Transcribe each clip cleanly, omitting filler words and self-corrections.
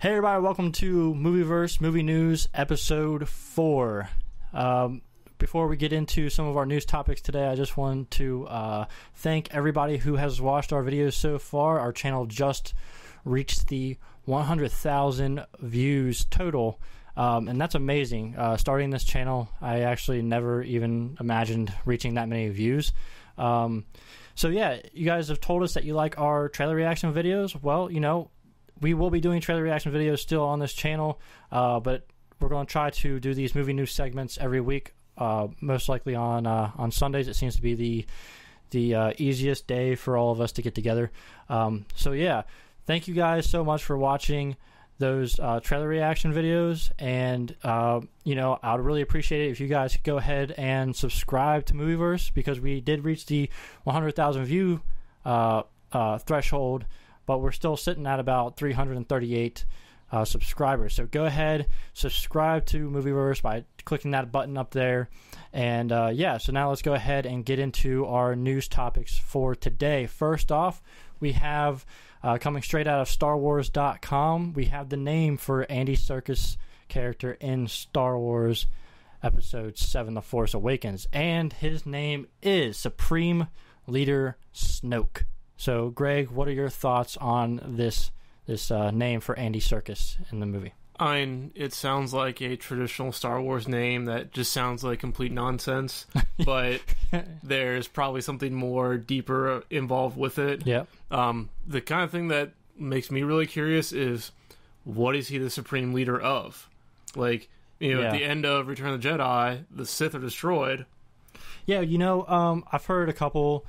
Hey everybody, welcome to Movieverse Movie News Episode 4. Before we get into some of our news topics today, I just want to thank everybody who has watched our videos so far. Our channel just reached the 100,000 views total, and that's amazing. Starting this channel, I actually never even imagined reaching that many views. So yeah, you guys have told us that you like our trailer reaction videos. Well, you know, we will be doing trailer reaction videos still on this channel, but we're going to try to do these movie news segments every week, most likely on Sundays. It seems to be the easiest day for all of us to get together. So yeah, thank you guys so much for watching those trailer reaction videos, and you know, I would really appreciate it if you guys could go ahead and subscribe to Movieverse, because we did reach the 100,000 view threshold, but we're still sitting at about 338 subscribers. So go ahead, subscribe to Movieverse by clicking that button up there. And yeah, so now let's go ahead and get into our news topics for today. First off, we have coming straight out of StarWars.com, we have the name for Andy Serkis' character in Star Wars Episode 7, The Force Awakens. And his name is Supreme Leader Snoke. So, Greg, what are your thoughts on this name for Andy Serkis in the movie? I mean, it sounds like a traditional Star Wars name that just sounds like complete nonsense, but there's probably something more deeper involved with it. Yep. The kind of thing that makes me really curious is, what is he the supreme leader of? Like, you know, at the end of Return of the Jedi, the Sith are destroyed. Yeah, you know, I've heard a couple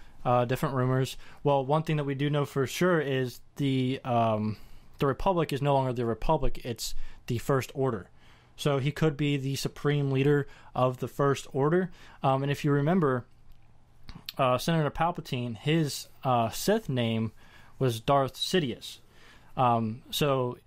different rumors. Well, one thing that we do know for sure is the Republic is no longer the Republic, it's the First Order. So he could be the supreme leader of the First Order. And if you remember, Senator Palpatine, his Sith name was Darth Sidious. So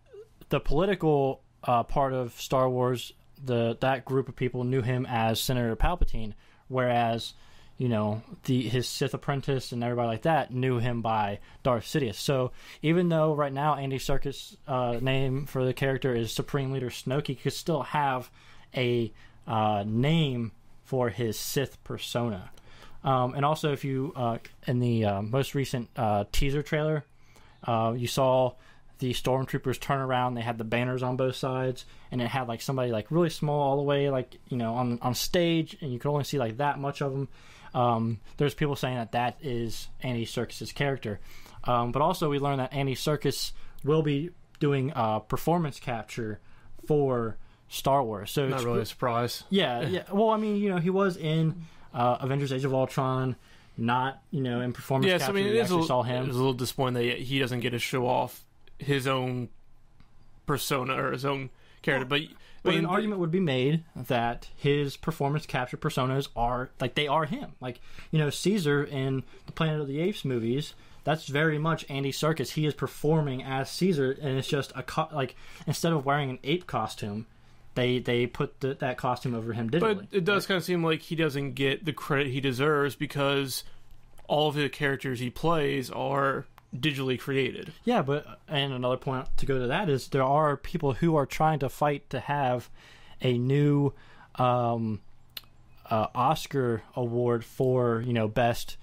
the political part of Star Wars, that group of people knew him as Senator Palpatine, whereas, you know, his Sith apprentice and everybody like that knew him by Darth Sidious. So even though right now Andy Serkis' name for the character is Supreme Leader Snoke, he could still have a name for his Sith persona. And also, if you in the most recent teaser trailer, you saw the stormtroopers turn around. They had the banners on both sides, and it had like somebody like really small all the way, like, you know, on stage, and you could only see like that much of them. There's people saying that is Andy Serkis' character. But also we learned that Andy Serkis will be doing performance capture for Star Wars. So not really a surprise. Yeah. Well, I mean, you know, he was in Avengers Age of Ultron, not, you know, in performance capture. I mean, we actually saw him. It was a little disappointing that he doesn't get to show off his own persona or his own character. But I mean, an argument would be made that his performance capture personas are like, they are him. Like, you know, Caesar in the Planet of the Apes movies, that's very much Andy Serkis. He is performing as Caesar, and it's just like, instead of wearing an ape costume, they put that costume over him digitally. But it does kind of seem like he doesn't get the credit he deserves, because all of the characters he plays are digitally created. Yeah, but, and another point to go to that is, there are people who are trying to fight to have a new Oscar award for, you know, best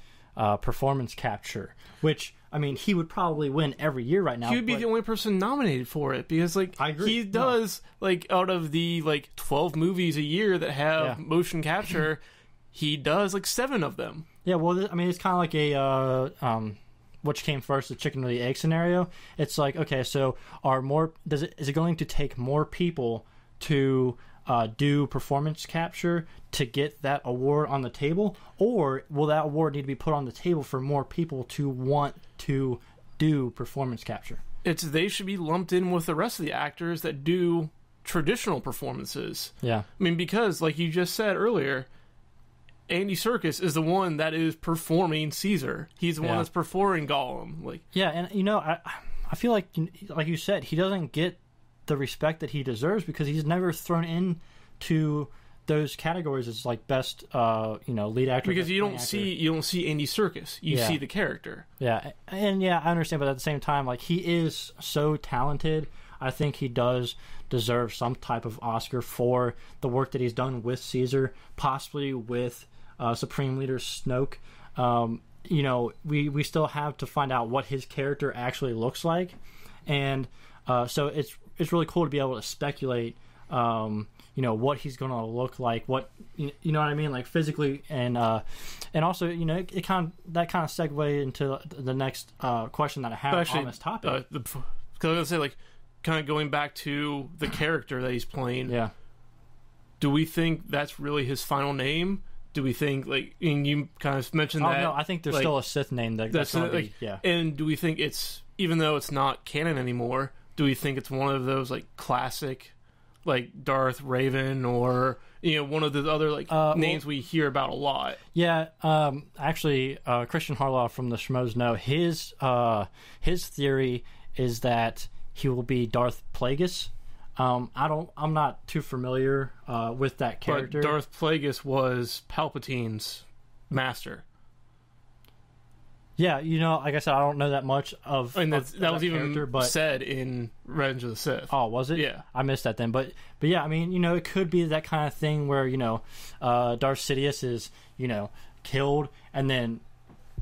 performance capture, which, I mean, he would probably win every year right now. He would be the only person nominated for it, because, like, I agree. He does, like, out of the, like, 12 movies a year that have motion capture, he does, like, 7 of them. Yeah, well, I mean, it's kind of like a which came first, the chicken or the egg scenario. It's like, okay, so is it going to take more people to do performance capture to get that award on the table, or will that award need to be put on the table for more people to want to do performance capture? They should be lumped in with the rest of the actors that do traditional performances. Yeah. I mean, because, like you just said earlier, Andy Serkis is the one that is performing Caesar. He's the one that's performing Gollum. Like, yeah, and, you know, I feel like you said, he doesn't get the respect that he deserves, because he's never thrown into those categories as, like, best you know, lead actor. Because you don't see Andy Serkis. You see the character. Yeah, and yeah, I understand, but at the same time, like, he is so talented. I think he does deserve some type of Oscar for the work that he's done with Caesar, possibly with Supreme Leader Snoke. We still have to find out what his character actually looks like, and so it's really cool to be able to speculate. What he's going to look like, what you know what I mean, like physically, and also it kind of segue into the next question that I have on this topic. Because I was gonna say, like, kind of going back to the character that he's playing. Yeah. Do we think that's really his final name? Do we think, like, and you kind of mentioned that? No, I think there's still a Sith name that's going to be, yeah. And do we think it's, even though it's not canon anymore, do we think it's one of those, like, classic, like Darth Raven, or one of the other names we hear about a lot? Yeah, actually, Christian Harloff from the Schmoes know his theory is that he will be Darth Plagueis. I'm not too familiar with that character. But Darth Plagueis was Palpatine's master. Yeah, like I said, I don't know that much of. And that was even but said in Revenge of the Sith. Oh, was it? Yeah, I missed that then. But yeah, I mean, it could be that kind of thing where Darth Sidious is killed, and then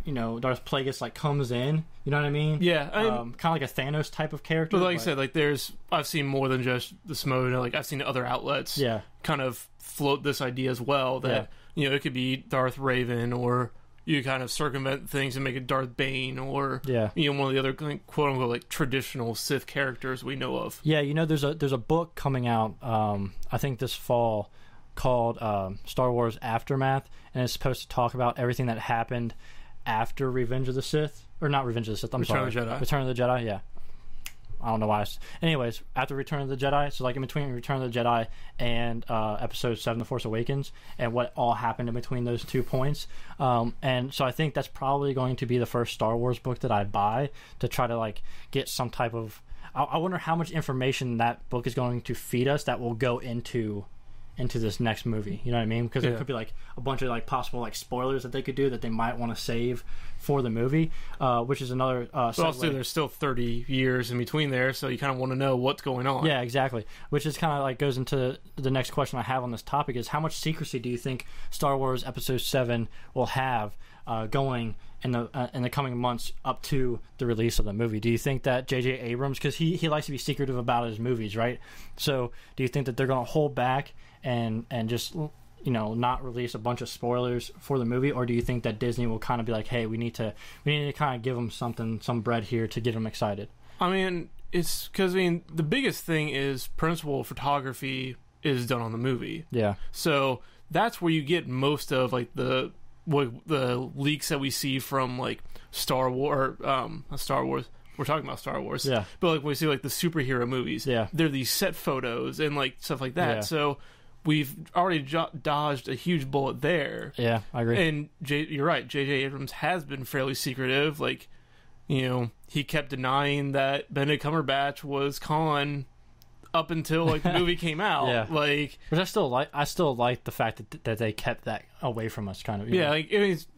Darth Plagueis comes in. You know what I mean? Yeah, kind of like a Thanos type of character. But like I said, I've seen more than just the Smo. I've seen other outlets. Kind of float this idea as well that it could be Darth Raven, or you kind of circumvent things and make it Darth Bane, or one of the other quote unquote traditional Sith characters we know of. Yeah, there's a book coming out I think this fall called Star Wars Aftermath, and it's supposed to talk about everything that happened after Revenge of the Sith, or not Revenge of the Sith. Return of the Jedi. Return of the Jedi. Yeah. I don't know why. Anyways, after Return of the Jedi, so in between Return of the Jedi and Episode 7, The Force Awakens, and what all happened in between those 2 points. And so I think that's probably going to be the first Star Wars book that I buy to try to get some type of. I wonder how much information that book is going to feed us that will go into this next movie. You know what I mean? Because there could be a bunch of possible spoilers that they could do that they might want to save for the movie, which is another but also there's still 30 years in between there, so you kind of want to know what's going on. Yeah, exactly, which is kind of goes into the next question I have on this topic, is how much secrecy do you think Star Wars Episode 7 will have going in the coming months up to the release of the movie? Do you think that J.J. Abrams, because he likes to be secretive about his movies, right? So do you think that they're going to hold back and just not release a bunch of spoilers for the movie, or do you think that Disney will kind of be like, hey, we need to kind of give them some bread here to get them excited? I mean, it's because the biggest thing is principal photography is done on the movie. Yeah. So that's where you get most of the leaks that we see from Star Wars. Star Wars. We're talking about Star Wars. Yeah. But when we see the superhero movies, they're these set photos and stuff like that. Yeah. So we've already dodged a huge bullet there. Yeah, I agree. And you're right. J.J. Abrams has been fairly secretive. He kept denying that Benedict Cumberbatch was Khan up until the movie came out. Yeah. Which I still like the fact that they kept that away from us, kind of. Yeah.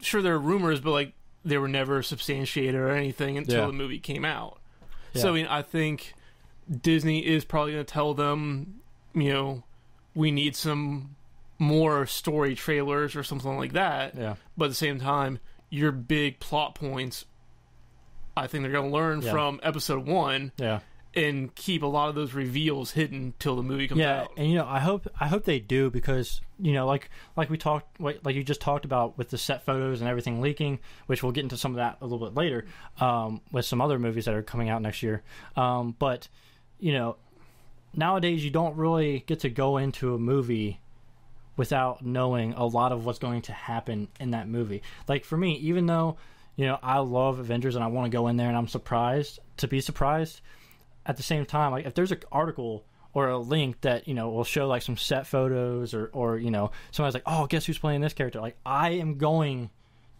Sure, there are rumors, but they were never substantiated or anything until the movie came out. Yeah. So I think Disney is probably going to tell them, we need some more story trailers or something like that. Yeah. But at the same time, your big plot points, I think they're going to learn from Episode 1. Yeah. And keep a lot of those reveals hidden till the movie comes out. And I hope they do, because like we talked, like you just talked about with the set photos and everything leaking, which we'll get into some of that a little bit later, with some other movies that are coming out next year. But nowadays you don't really get to go into a movie without knowing a lot of what's going to happen in that movie. For me, even though I love Avengers and I want to go in there and I'm surprised to be surprised. At the same time, if there's an article or a link that will show some set photos, or somebody's oh, guess who's playing this character, I am going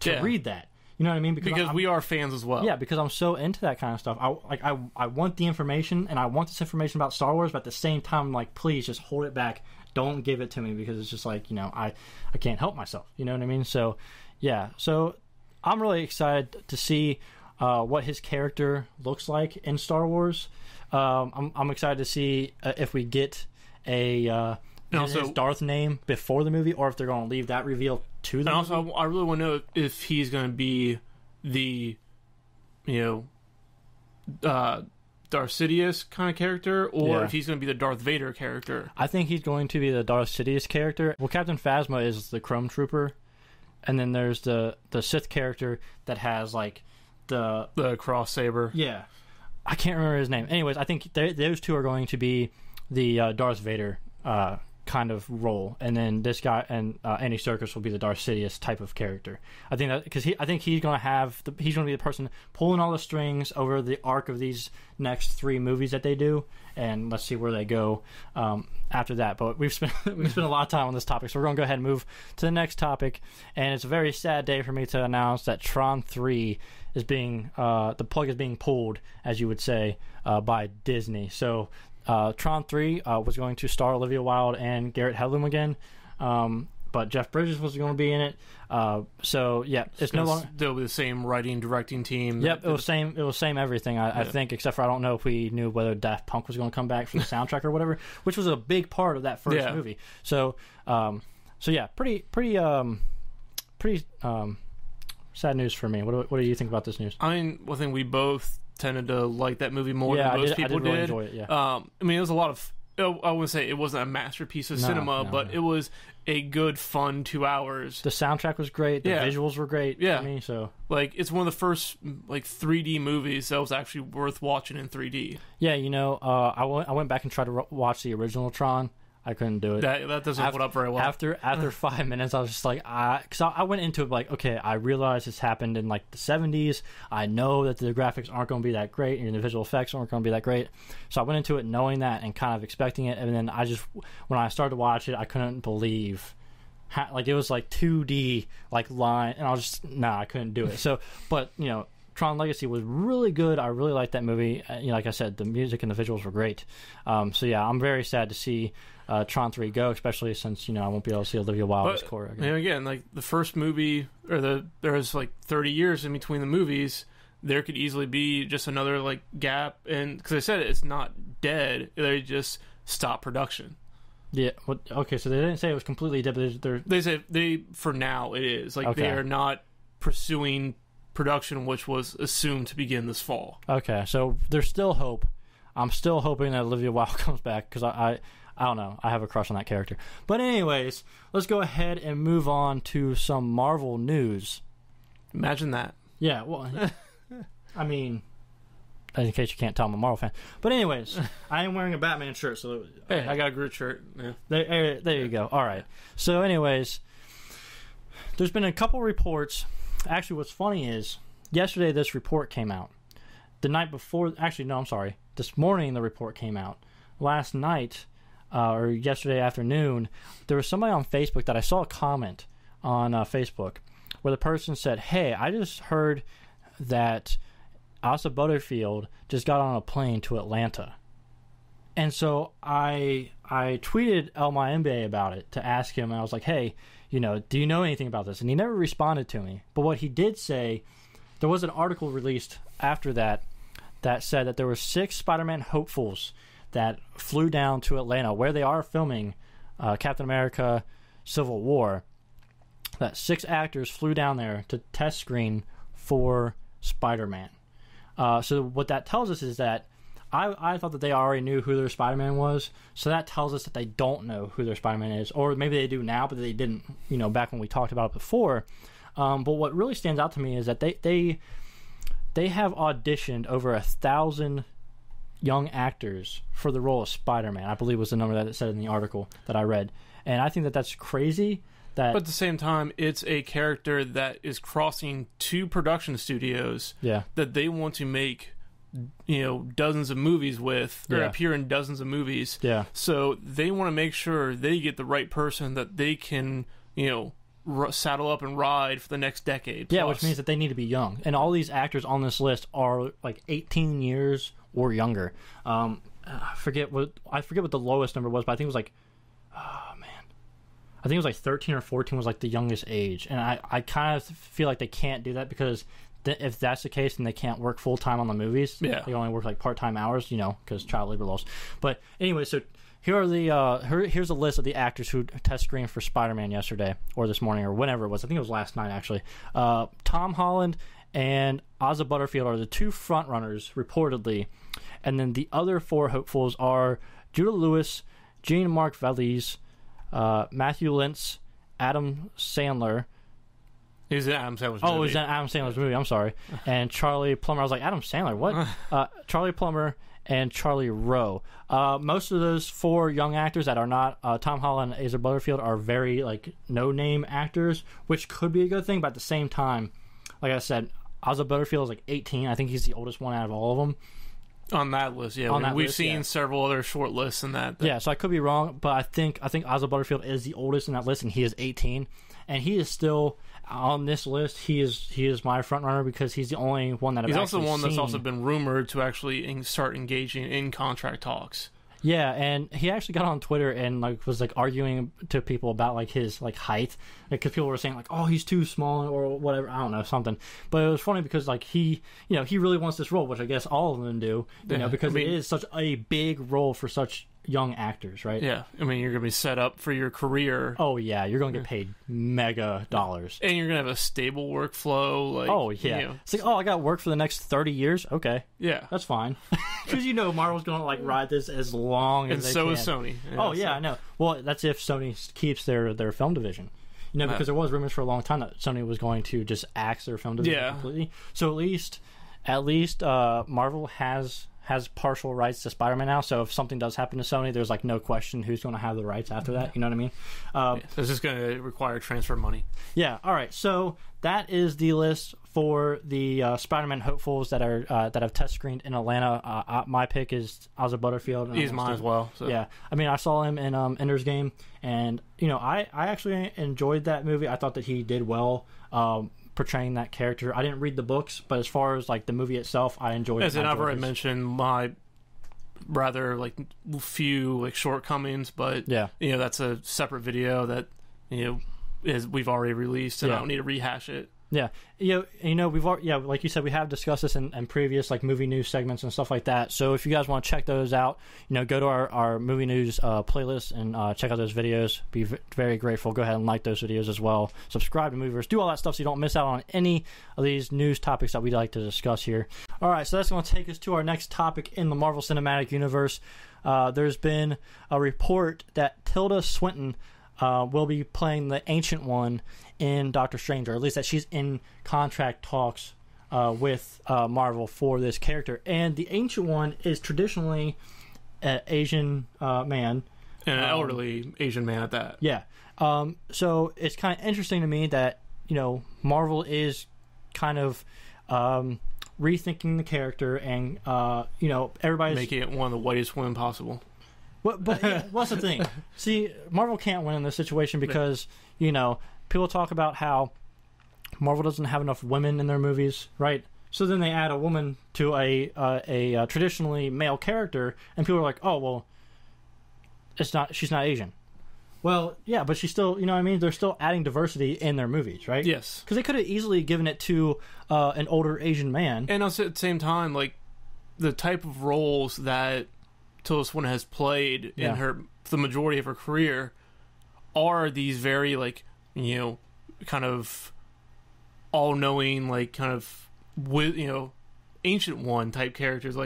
to read that. You know what I mean? Because we are fans as well. Yeah, because I'm so into that kind of stuff. I want the information, and I want this information about Star Wars, but at the same time, please just hold it back. Don't give it to me, because it's just I can't help myself. You know what I mean? So yeah, so I'm really excited to see what his character looks like in Star Wars. I'm excited to see if we get a his Darth name before the movie, or if they're going to leave that reveal to the movie. Also, I really want to know if he's going to be the, Darth Sidious kind of character, or if he's going to be the Darth Vader character. I think he's going to be the Darth Sidious character. Well, Captain Phasma is the Chrome Trooper, and then there's the Sith character that has like the cross saber. Yeah, I can't remember his name. Anyways, I think those two are going to be the Darth Vader kind of role, and then this guy and Andy Serkis will be the Darth Sidious type of character. I think that because I think he's going to be the person pulling all the strings over the arc of these next 3 movies that they do, and let's see where they go after that. But we've spent a lot of time on this topic, so we're going to go ahead and move to the next topic. And it's a very sad day for me to announce that Tron 3 is being the plug is being pulled, as you would say, by Disney. So Tron 3 was going to star Olivia Wilde and Garrett Hedlund again, but Jeff Bridges was going to be in it. So yeah, it's no longer still the same writing, directing team. Yep, it was same everything. I think, except for I don't know if we knew whether Daft Punk was going to come back for the soundtrack or whatever, which was a big part of that first movie. So yeah, pretty sad news for me. What do you think about this news? I mean, I think we both tended to like that movie more than most people did. Really enjoy it, yeah. I mean, it was a lot of. I wouldn't say it wasn't a masterpiece of cinema, but it was a good, fun 2 hours. The soundtrack was great. The visuals were great. Yeah, for me, so it's one of the first 3D movies that was actually worth watching in 3D. Yeah, I went back and tried to watch the original Tron. I couldn't do it. That doesn't hold up very well. After 5 minutes, I was just like, because I went into it like, okay, I realize this happened in like the 70s. I know that the graphics aren't going to be that great, and the visual effects aren't going to be that great. So I went into it knowing that and kind of expecting it. And then when I started to watch it, I couldn't believe it was like 2D like line, and I was just I couldn't do it. So, but Tron Legacy was really good. I really liked that movie. Like I said, the music and the visuals were great. So yeah, I'm very sad to see Tron 3 go, especially since I won't be able to see Olivia Wilde's core again. Again, like the first movie, or there was like 30 years in between the movies. There could easily be just another like gap, and because I said it's not dead, they just stopped production. Yeah. Okay. So they didn't say it was completely dead. But they said for now it is they are not pursuing production, which was assumed to begin this fall. Okay, so there's still hope. I'm still hoping that Olivia Wilde comes back, because I don't know. I have a crush on that character. But anyways, let's go ahead and move on to some Marvel news. Imagine that. Yeah, well, I mean, in case you can't tell, I'm a Marvel fan. But anyways, I am wearing a Batman shirt, so hey, I got a Groot shirt. Yeah. There you go. All right. So anyways, there's been a couple reports. Actually, what's funny is yesterday this report came out. The night before, actually, no, I'm sorry. This morning the report came out. Last night, or yesterday afternoon, there was somebody on Facebook that I saw a comment on Facebook where the person said, "Hey, I just heard that Asa Butterfield just got on a plane to Atlanta." And so I tweeted El Mayembe about it to ask him, and I was like, "Hey, do you know anything about this?" And he never responded to me. But what he did say, there was an article released after that said that there were 6 Spider-Man hopefuls that flew down to Atlanta, where they are filming Captain America Civil War. That 6 actors flew down there to test screen for Spider-Man. So what that tells us is that I thought that they already knew who their Spider-Man was, so that tells us that they don't know who their Spider-Man is, or maybe they do now, but they didn't, back when we talked about it before. But what really stands out to me is that they have auditioned over 1,000 young actors for the role of Spider-Man. I believe was the number that it said in the article that I read, and I think that that's crazy. But at the same time, it's a character that is crossing 2 production studios that they want to make dozens of movies with, or appear in dozens of movies. Yeah. So they want to make sure they get the right person that they can, saddle up and ride for the next decade. Yeah, which means that they need to be young. And all these actors on this list are like 18 years or younger. I forget what the lowest number was, but I think it was like, I think it was like 13 or 14 was like the youngest age. And I kind of feel like they can't do that because if that's the case, then they can't work full time on the movies. Yeah, they only work like part-time hours, because child labor laws. But anyway, so here are here's a list of the actors who test screened for Spider-Man yesterday or this morning or whenever it was. I think it was last night actually. Tom Holland and Asa Butterfield are the two front runners reportedly, and then the other 4 hopefuls are Judah Lewis, Jean-Marc Vallès, Matthew Lintz, Adam Sandler. He's in Adam Sandler's movie. Oh, it was in Adam Sandler's movie. I'm sorry. And Charlie Plummer. I was like, Adam Sandler? What? Charlie Plummer and Charlie Rowe. Most of those 4 young actors that are not Tom Holland and Asa Butterfield are very no-name actors, which could be a good thing. But at the same time, like I said, Asa Butterfield is 18. I think he's the oldest one out of all of them. On that list, yeah. We've seen several other short lists in that. Yeah, so I could be wrong, but I think Asa Butterfield is the oldest in that list, and he is 18. And he is still on this list. He is my front runner because he's the only one that I've actually seen. He's also one that's also been rumored to actually start engaging in contract talks. Yeah, and he actually got on Twitter and was arguing to people about his height, because people were saying oh, he's too small or whatever, I don't know, something. But it was funny because he he really wants this role, which I guess all of them do, because it is such a big role for such young actors, right? Yeah, I mean, you're going to be set up for your career. Oh yeah, you're going to get paid mega dollars, and you're going to have a stable workflow. Oh yeah, it's I got work for the next 30 years. Okay, yeah, that's fine, because Marvel's going to ride this as long as they can. And so is Sony. Yeah, yeah, I know. Well, that's if Sony keeps their film division. Because there was rumors for a long time that Sony was going to just axe their film division completely. So at least Marvel has partial rights to Spider-Man now, so if something does happen to Sony, there's no question who's going to have the rights after that. You know what I mean? This is going to require transfer money. Yeah. All right. So that is the list for the Spider-Man hopefuls that have test screened in Atlanta. My pick is Asa Butterfield. He's mine as well. So. Yeah. I mean, I saw him in Ender's Game, and I actually enjoyed that movie. I thought that he did well. Portraying that character. I didn't read the books, but as far as the movie itself, I enjoyed it. As I've already mentioned, my rather few shortcoments, but that's a separate video that we've already released, and I don't need to rehash it. Yeah, we've like you said, we have discussed this in previous movie news segments and stuff like that. So if you guys want to check those out, go to our movie news playlist and check out those videos. Be very grateful. Go ahead and like those videos as well. Subscribe to Movieverse. Do all that stuff so you don't miss out on any of these news topics that we'd like to discuss here. All right, so that's going to take us to our next topic in the Marvel Cinematic Universe. There's been a report that Tilda Swinton will be playing the Ancient One in Doctor Strange, or at least that she's in contract talks with Marvel for this character. And the Ancient One is traditionally an Asian man. And an elderly Asian man at that. Yeah. So it's kind of interesting to me that, Marvel is kind of rethinking the character and, everybody's... making it one of the whitest women possible. But what's the thing? See, Marvel can't win in this situation because, people talk about how Marvel doesn't have enough women in their movies, right? So then they add a woman to a traditionally male character, and people are like, "Oh, well, she's not Asian." Well, yeah, but she's still, you know what I mean? They're still adding diversity in their movies, right? Yes. Because they could have easily given it to an older Asian man. And also at the same time, the type of roles that Tilda Swinton has played in the majority of her career are these very kind of all-knowing kind of Ancient One type characters,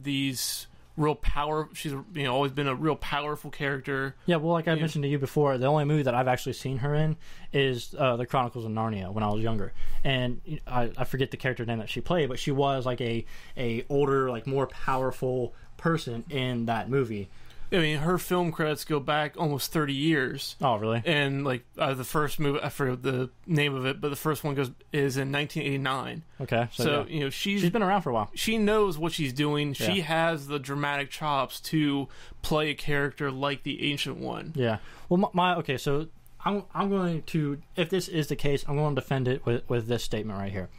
these real power. She's always been a real powerful character. Yeah, well, I mentioned to you before, the only movie that I've actually seen her in is the Chronicles of Narnia when I was younger, and I forget the character name that she played, but she was a older, more powerful person in that movie. I mean, her film credits go back almost 30 years. Oh, really? And the first movie, I forget the name of it, but the first one is in 1989. Okay, so she's been around for a while. She knows what she's doing. Yeah. She has the dramatic chops to play a character like the Ancient One. Yeah. Well, okay, so I'm going to, if this is the case, I'm going to defend it with this statement right here.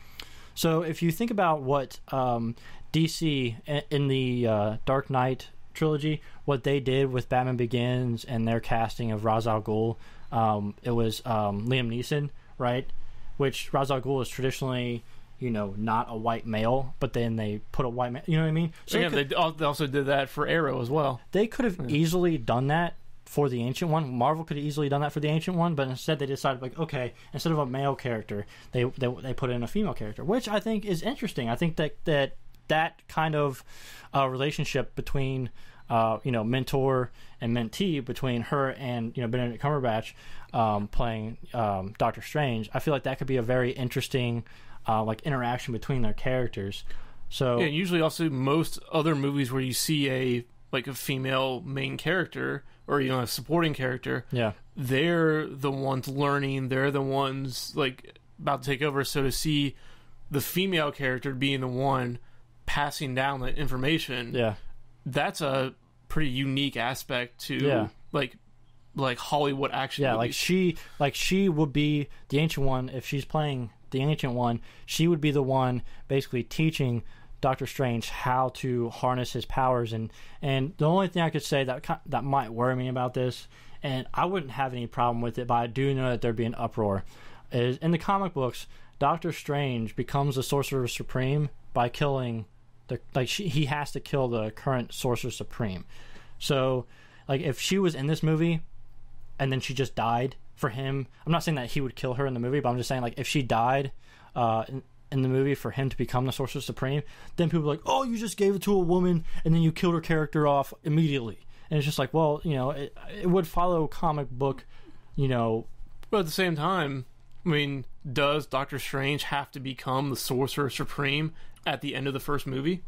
So if you think about what DC in the Dark Knight trilogy, what they did with Batman Begins and their casting of Ra's al Ghul, it was Liam Neeson, right? Which Ra's al Ghul is traditionally, not a white male, but then they put a white man. You know what I mean? So yeah, they also did that for Arrow as well. They could have easily done that for the Ancient One. Marvel could have easily done that for the Ancient One, but instead they decided, like, okay, instead of a male character, they put in a female character, which I think is interesting. I think that kind of relationship between mentor and mentee, between her and Benedict Cumberbatch playing Doctor Strange, I feel like that could be a very interesting interaction between their characters. So yeah, usually also most other movies where you see a female main character or a supporting character, they're the ones learning, they're the ones about to take over. So to see the female character being the one passing down the information, that's a pretty unique aspect to Hollywood action movies. she would be the Ancient One. If she's playing the Ancient One, she would be the one basically teaching Doctor Strange how to harness his powers. And the only thing I could say that might worry me about this, and I wouldn't have any problem with it, but I do know that there'd be an uproar, is in the comic books, Doctor Strange becomes the Sorcerer Supreme by killing he has to kill the current Sorcerer Supreme. So if she was in this movie and then she just died, for him, I'm not saying that he would kill her in the movie, but I'm just saying if she died in the movie for him to become the Sorcerer Supreme, then people are like, oh, you just gave it to a woman and then you killed her character off immediately. And it's just well, it would follow comic book, But at the same time, I mean, does Doctor Strange have to become the Sorcerer Supreme at the end of the first movie?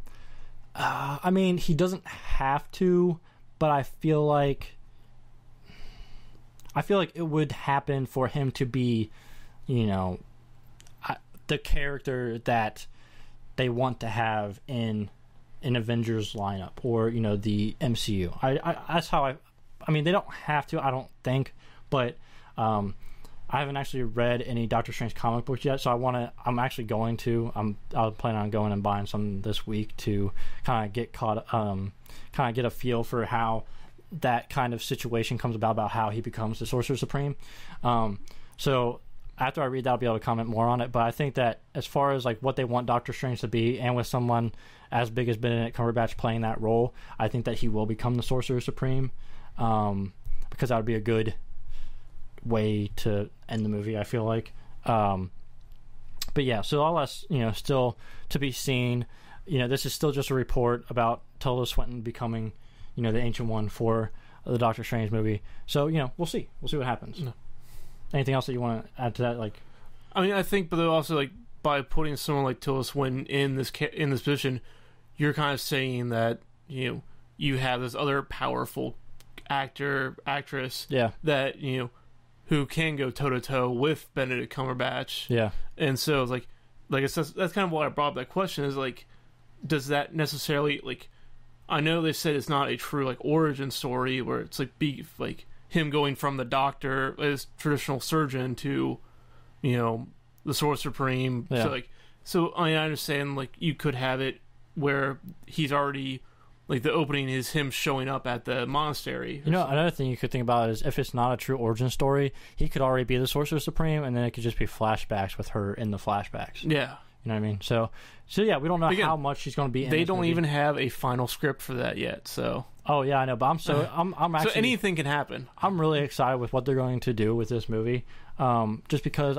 I mean, he doesn't have to, but I feel like it would happen for him to be, the character that they want to have in an Avengers lineup or the MCU. That's how I mean, they don't have to, I don't think, but I haven't actually read any Doctor Strange comic books yet, so I'm actually going to. I'll plan on going and buying some this week to kind of get get a feel for how that kind of situation comes about how he becomes the Sorcerer Supreme. So after I read that, I'll be able to comment more on it. But I think that as far as what they want Doctor Strange to be, and with someone as big as Benedict Cumberbatch playing that role, I think that he will become the Sorcerer Supreme, because that would be a good way to end the movie, I feel like. But yeah, so all that's still to be seen. This is still just a report about Tilda Swinton becoming the Ancient One for the Doctor Strange movie. So we'll see what happens. No. Anything else that you want to add to that? I mean, I think, but also by putting someone like Tilda Swinton in this position, you're kind of saying that you have this other powerful actress that who can go toe to toe with Benedict Cumberbatch. Yeah, and so that's kind of why I brought up that question is does that necessarily I know they said it's not a true origin story where it's him going from the doctor as traditional surgeon to the Sorcerer Supreme. So I understand you could have it where he's already the opening is him showing up at the monastery. Another thing you could think about is if it's not a true origin story, he could already be the Sorcerer Supreme, and then it could just be flashbacks with her in the flashbacks. Yeah. You know what I mean? So yeah, we don't know how much she's going to be in They this don't movie. Even have a final script for that yet, so... Oh, yeah, I know, but I'm actually... So anything can happen. I'm really excited with what they're going to do with this movie, just because,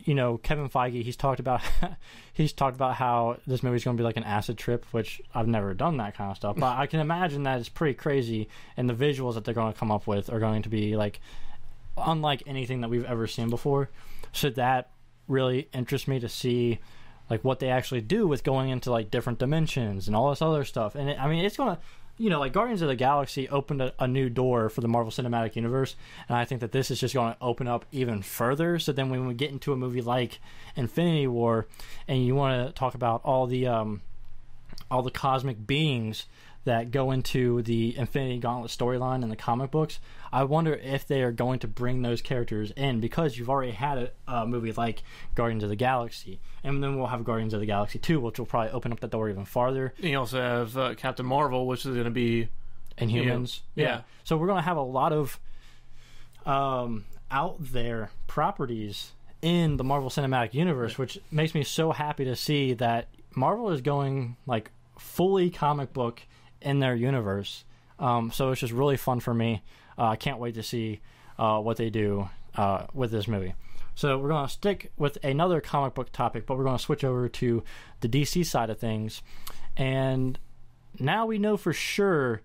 Kevin Feige, he's talked about how this movie's going to be an acid trip, which I've never done that kind of stuff, but I can imagine that it's pretty crazy, and the visuals that they're going to come up with are going to be, unlike anything that we've ever seen before. So that really interests me to see... what they actually do with going into different dimensions and all this other stuff. And it's gonna, Guardians of the Galaxy opened a new door for the Marvel Cinematic Universe, and I think that this is just going to open up even further. So then when we get into a movie like Infinity War, and you want to talk about all the cosmic beings that go into the Infinity Gauntlet storyline in the comic books, I wonder if they are going to bring those characters in, because you've already had a movie like Guardians of the Galaxy, and then we'll have Guardians of the Galaxy 2, which will probably open up the door even farther. And you also have Captain Marvel, which is going to be... Inhumans. Yeah. So we're going to have a lot of out there properties in the Marvel Cinematic Universe, which makes me so happy to see that Marvel is going like fully comic book in their universe. So it's just really fun for me. I can't wait to see what they do with this movie. So we're going to stick with another comic book topic, but we're going to switch over to the DC side of things. And now we know for sure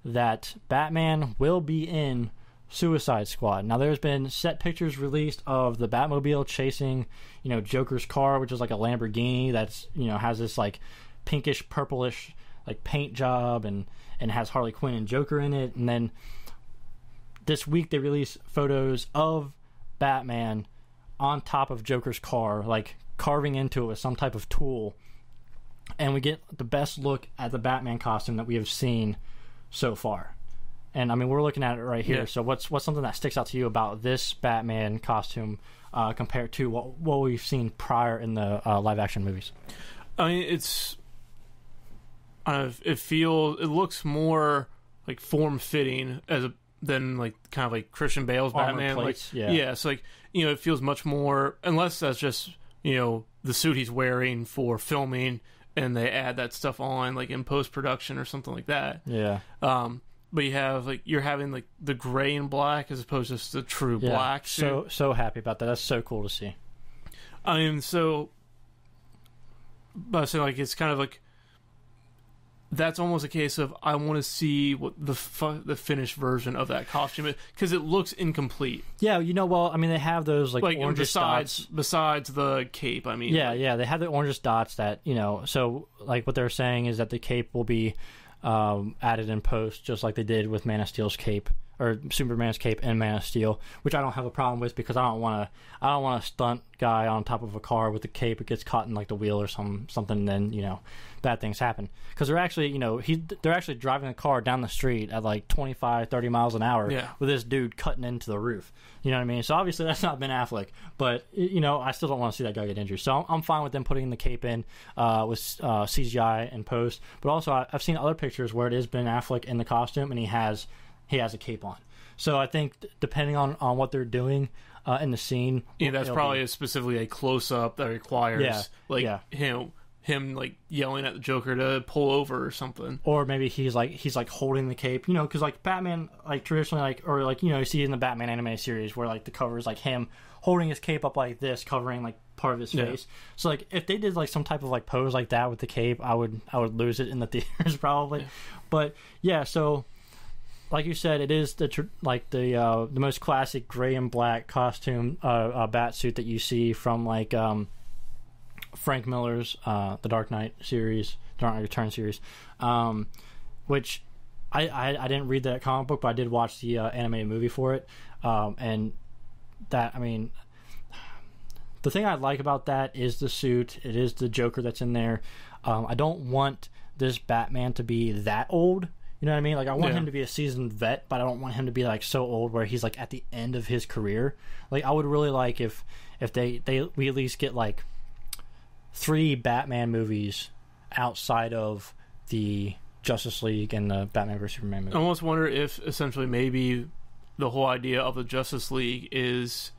that Batman will be in Suicide Squad. Now there's been set pictures released of the Batmobile chasing, Joker's car, which is like a Lamborghini that's, has this like pinkish purplish like paint job and has Harley Quinn and Joker in it. And then this week they released photos of Batman on top of Joker's car, like carving into it with some type of tool. And we get the best look at the Batman costume that we have seen so far. And I mean, we're looking at it right here. Yeah. So what's something that sticks out to you about this Batman costume compared to what we've seen prior in the live action movies? I mean, it looks more like form fitting than like kind of like Christian Bale's Batman. Plates, like yeah, it's like it feels much more, unless that's just the suit he's wearing for filming and they add that stuff on like in post production or something like that. Yeah. But you're having like the gray and black as opposed to just the true black suit. So happy about that. That's so cool to see. I mean, but so like it's kind of like that's almost a case of I want to see what the finished version of that costume is, because it looks incomplete. Yeah, well, I mean, they have those like orange dots besides the cape. I mean, yeah, they have the orange dots that So like what they're saying is that the cape will be added in post, just like they did with Man of Steel's cape, or Superman's cape in Man of Steel, which I don't have a problem with, because I don't want a stunt guy on top of a car with a cape. It gets caught in like the wheel or something, and then bad things happen. Because they're actually they're actually driving a car down the street at like 25-30 miles an hour with this dude cutting into the roof. You know what I mean? So obviously that's not Ben Affleck, but I still don't want to see that guy get injured. So I'm fine with them putting the cape in with CGI and post. But also I've seen other pictures where it is Ben Affleck in the costume and he has a cape on. So I think depending on what they're doing in the scene, that's probably specifically a close up that requires him like yelling at the Joker to pull over or something, or maybe he's like holding the cape, because like Batman, like traditionally, you see in the Batman animated series where like the cover is like him holding his cape up like this, covering like part of his face. So like if they did like some type of like pose like that with the cape, I would lose it in the theaters probably. But so like you said, it is the most classic gray and black costume bat suit that you see from like Frank Miller's The Dark Knight Return series, which I didn't read that comic book, but I did watch the animated movie for it, and that, I mean, the thing I like about that is the suit. It is the Joker that's in there. I don't want this Batman to be that old. You know what I mean? Like, I want him to be a seasoned vet, but I don't want him to be like so old where he's like at the end of his career. Like, I would really like if we at least get like 3 Batman movies outside of the Justice League and the Batman vs Superman movie. I almost wonder if essentially maybe the whole idea of the Justice League is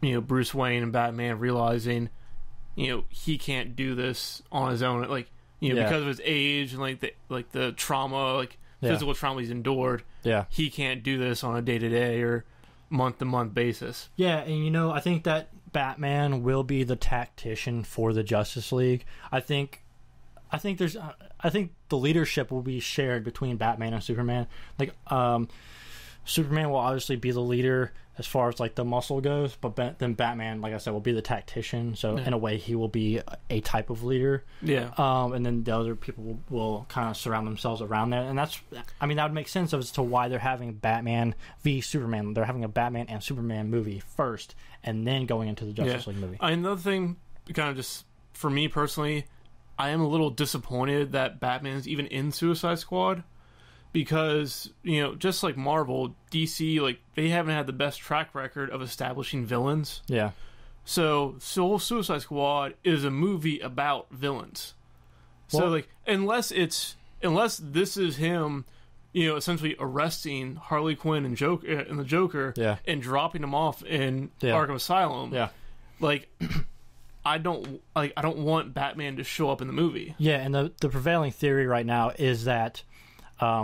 Bruce Wayne and Batman realizing he can't do this on his own, like because of his age and like the trauma, physical trauma he's endured. He can't do this on a day-to-day or month-to-month basis. And I think that Batman will be the tactician for the Justice League. I think the leadership will be shared between Batman and Superman. Like, Superman will obviously be the leader as far as like the muscle goes, but then Batman, like I said, will be the tactician. So in a way, he will be a type of leader. And then the other people will kind of surround themselves around that. And that would make sense as to why they're having Batman v Superman. They're having a Batman and Superman movie first, and then going into the Justice League movie. Another thing, kind of just for me personally, I am a little disappointed that Batman's even in Suicide Squad. Because, just like Marvel, DC, like, they haven't had the best track record of establishing villains. So Suicide Squad is a movie about villains. So, like, unless this is him essentially arresting Harley Quinn and the Joker, and dropping them off in Arkham Asylum. Yeah, like I don't want Batman to show up in the movie. Yeah, and the prevailing theory right now is that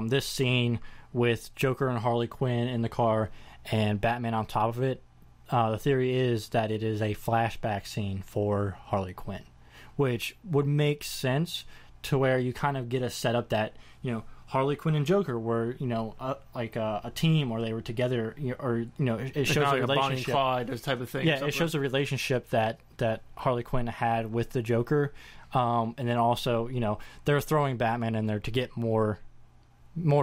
this scene with Joker and Harley Quinn in the car and Batman on top of it, the theory is that it is a flashback scene for Harley Quinn, which would make sense to where you kind of get a setup that, Harley Quinn and Joker were, like a team, or they were together, or it shows a relationship. Bonnie and Clyde, this type of thing. Yeah, it shows a relationship that Harley Quinn had with the Joker, and then also, they're throwing Batman in there to get more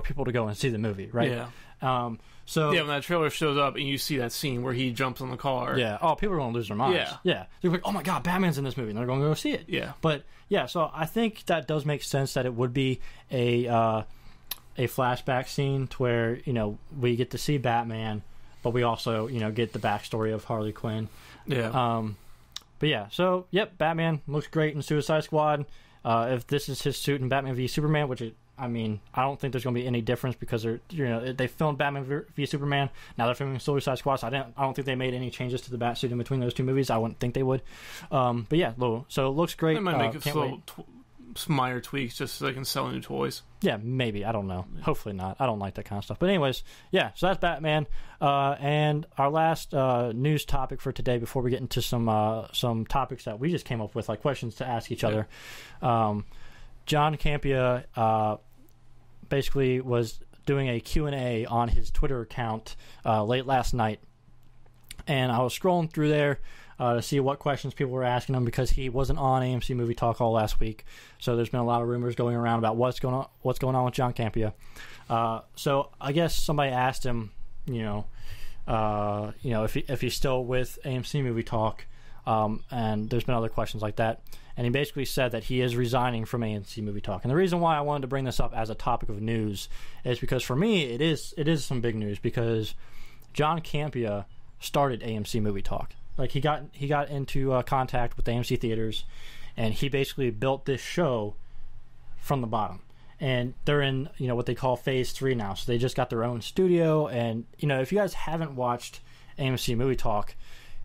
people to go and see the movie, right? Yeah. So when that trailer shows up and you see that scene where he jumps on the car. Yeah. Oh, people are going to lose their minds. Yeah. They're like, oh my God, Batman's in this movie, and they're going to go see it. Yeah. But yeah, so I think that does make sense that it would be a flashback scene to where we get to see Batman, but we also get the backstory of Harley Quinn. Yeah. But yeah, so yep, Batman looks great in Suicide Squad. If this is his suit in Batman v Superman, which I don't think there's going to be any difference because they filmed Batman v Superman. Now they're filming Suicide Squad, so I don't think they made any changes to the Batsuit in between those two movies. I wouldn't think they would. But yeah, so it looks great. They might make some minor tweaks just so they can sell new toys. Yeah, maybe. I don't know. Hopefully not. I don't like that kind of stuff. But anyways, yeah, so that's Batman. And our last news topic for today before we get into some topics that we just came up with, like questions to ask each other. John Campea basically was doing a Q&A on his Twitter account late last night. And I was scrolling through there to see what questions people were asking him because he wasn't on AMC Movie Talk all last week. So there's been a lot of rumors going around about what's going on with John Campea. So I guess somebody asked him, if he's still with AMC Movie Talk, and there's been other questions like that. And he basically said that he is resigning from AMC Movie Talk. And the reason why I wanted to bring this up as a topic of news is because for me it is some big news because John Campea started AMC Movie Talk. Like he got into contact with AMC theaters, and he basically built this show from the bottom. And they're in what they call phase 3 now. So they just got their own studio. And if you guys haven't watched AMC Movie Talk,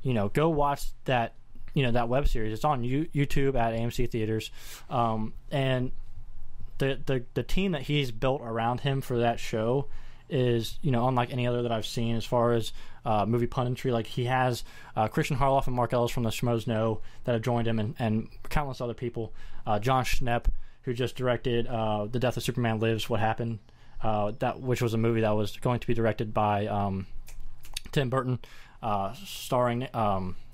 go watch that. That web series. It's on YouTube at AMC Theaters, and the team that he's built around him for that show is unlike any other that I've seen as far as movie punditry. Like he has Christian Harloff and Mark Ellis from the Schmoes Know that have joined him, and countless other people. John Schnepp, who just directed The Death of Superman Lives, What Happened, which was a movie that was going to be directed by Tim Burton, starring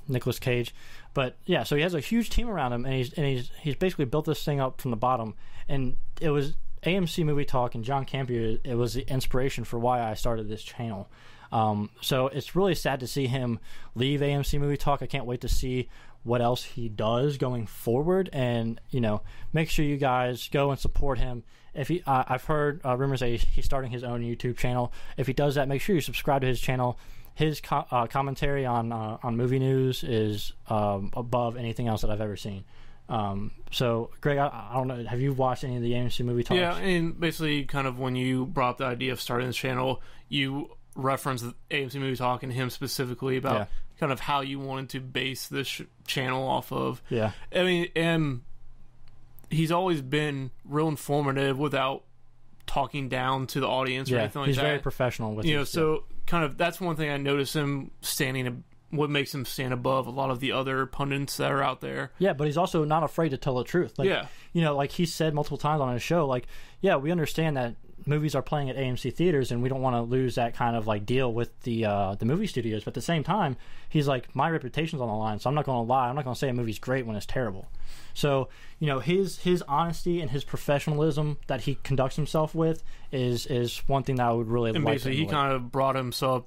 Nicolas Cage. But yeah, so he has a huge team around him, and he's basically built this thing up from the bottom. And it was AMC Movie Talk and John Campea. It was the inspiration for why I started this channel. So it's really sad to see him leave AMC Movie Talk. I can't wait to see what else he does going forward, and make sure you guys go and support him. If I've heard rumors that he's starting his own YouTube channel. If he does that, make sure you subscribe to his channel. His commentary on movie news is above anything else that I've ever seen. So, Greg, I don't know. Have you watched any of the AMC Movie Talks? Yeah, and basically, kind of when you brought up the idea of starting this channel, you referenced AMC Movie Talk and him specifically about kind of how you wanted to base this channel off of. Yeah. I mean, and he's always been real informative without talking down to the audience or anything like that. He's very professional with it. So kind of that's one thing I notice him standing, what makes him stand above a lot of the other pundits that are out there. Yeah, but he's also not afraid to tell the truth. Like, like he said multiple times on his show, like, yeah, we understand that movies are playing at AMC theaters and we don't want to lose that kind of like deal with the movie studios, but at the same time he's like, my reputation's on the line, so I'm not going to lie, I'm not going to say a movie's great when it's terrible. So his honesty and his professionalism that he conducts himself with is one thing that I would really like. And basically he kind of brought himself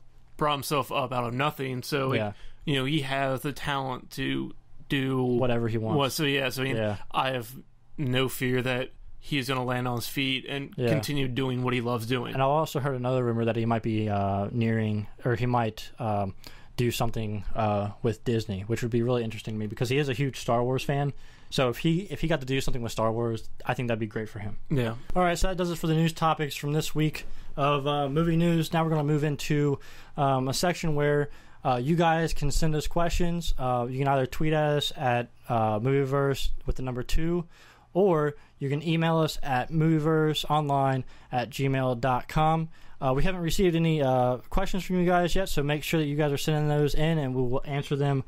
up out of nothing, so he has the talent to do whatever he wants. I have no fear that he's going to land on his feet and continue doing what he loves doing. And I also heard another rumor that he might be he might do something with Disney, which would be really interesting to me because he is a huge Star Wars fan. So if he got to do something with Star Wars, I think that'd be great for him. Yeah. All right, so that does it for the news topics from this week of movie news. Now we're going to move into a section where you guys can send us questions. You can either tweet at us at Movieverse with the number 2, or you can email us at movieverseonline@gmail.com. We haven't received any questions from you guys yet, so make sure that you guys are sending those in, and we will answer them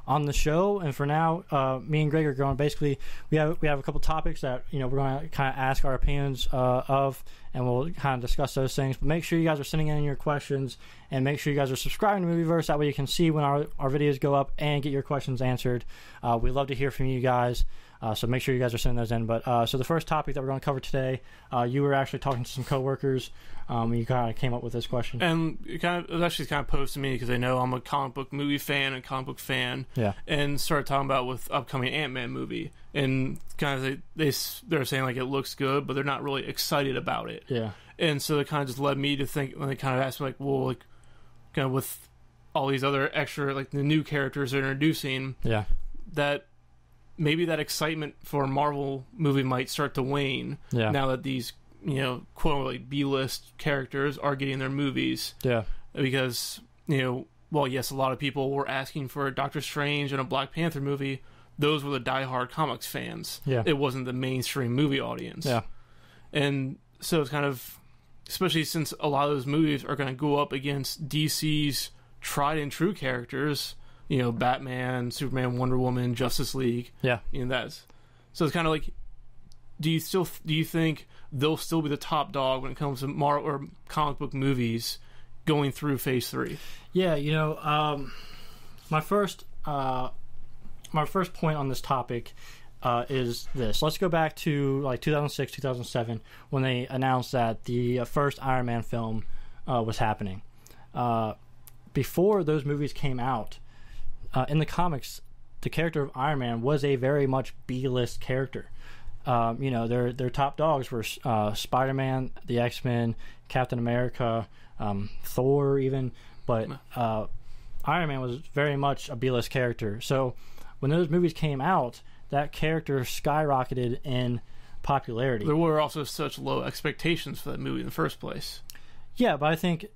on the show. And for now, me and Greg are going. Basically, we have a couple topics that we're going to kind of ask our opinions of, and we'll kind of discuss those things. But make sure you guys are sending in your questions, and make sure you guys are subscribing to Movieverse. That way, you can see when our videos go up and get your questions answered. We love to hear from you guys. So make sure you guys are sending those in. But so the first topic that we're going to cover today, you were actually talking to some coworkers. You kind of came up with this question, and it was actually kind of posed to me because they know I'm a comic book movie fan and comic book fan. Yeah. And started talking about with upcoming Ant-Man movie, and kind of they're saying like it looks good, but they're not really excited about it. Yeah. And so it kind of just led me to think when they kind of asked me like, well, like kind of with all these other extra like the new characters they're introducing. Yeah. That maybe that excitement for a Marvel movie might start to wane. Yeah. Now that these quote like B-list characters are getting their movies. Yeah. Because well, yes, a lot of people were asking for a Doctor Strange and a Black Panther movie. Those were the diehard comics fans. Yeah. It wasn't the mainstream movie audience. Yeah. And so it's kind of, especially since a lot of those movies are going to go up against DC's tried and true characters, Batman, Superman, Wonder Woman, Justice League. Yeah. That's so it's kind of like, do you think they'll still be the top dog when it comes to Marvel or comic book movies going through Phase 3? Yeah, my first point on this topic is this. Let's go back to like 2006, 2007 when they announced that the first Iron Man film was happening. Before those movies came out, in the comics, the character of Iron Man was a very much B-list character. Their top dogs were Spiderman, the X-Men, Captain America, Thor even, but Iron Man was very much a B-list character. So when those movies came out, that character skyrocketed in popularity. There were also such low expectations for that movie in the first place. Yeah, but I think,